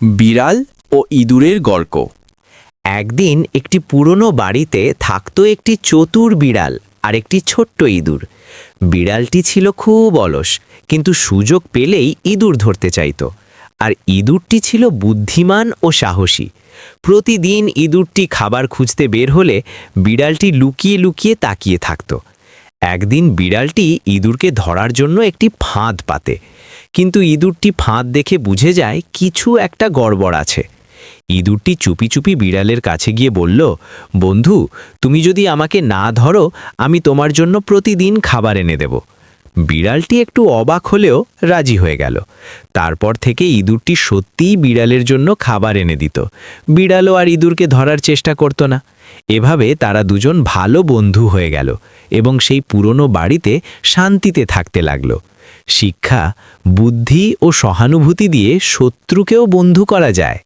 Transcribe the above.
বিড়াল ও ইঁদুরের গল্প। একদিন একটি পুরনো বাড়িতে থাকতো একটি চতুর বিড়াল আর একটি ছোট্ট ইঁদুর। বিড়ালটি ছিল খুব অলস, কিন্তু সুযোগ পেলেই ইঁদুর ধরতে চাইতো। আর ইঁদুরটি ছিল বুদ্ধিমান ও সাহসী। প্রতিদিন ইঁদুরটি খাবার খুঁজতে বের হলে বিড়ালটি লুকিয়ে লুকিয়ে তাকিয়ে থাকত। একদিন বিড়ালটি ইঁদুরকে ধরার জন্য একটি ফাঁদ পাতে, কিন্তু ইঁদুরটি ফাঁদ দেখে বুঝে যায় কিছু একটা গড়বড় আছে। ইঁদুরটি চুপি চুপি বিড়ালের কাছে গিয়ে বলল, বন্ধু, তুমি যদি আমাকে না ধরো, আমি তোমার জন্য প্রতিদিন খাবার এনে দেব। বিড়ালটি একটু অবাক হলেও রাজি হয়ে গেল। তারপর থেকে ইঁদুরটি সত্যিই বিড়ালের জন্য খাবার এনে দিত। বিড়ালও আর ইঁদুরকে ধরার চেষ্টা করত না। এভাবে তারা দুজন ভালো বন্ধু হয়ে গেল এবং সেই পুরনো বাড়িতে শান্তিতে থাকতে লাগলো। শিক্ষা, বুদ্ধি ও সহানুভূতি দিয়ে শত্রুকেও বন্ধু করা যায়।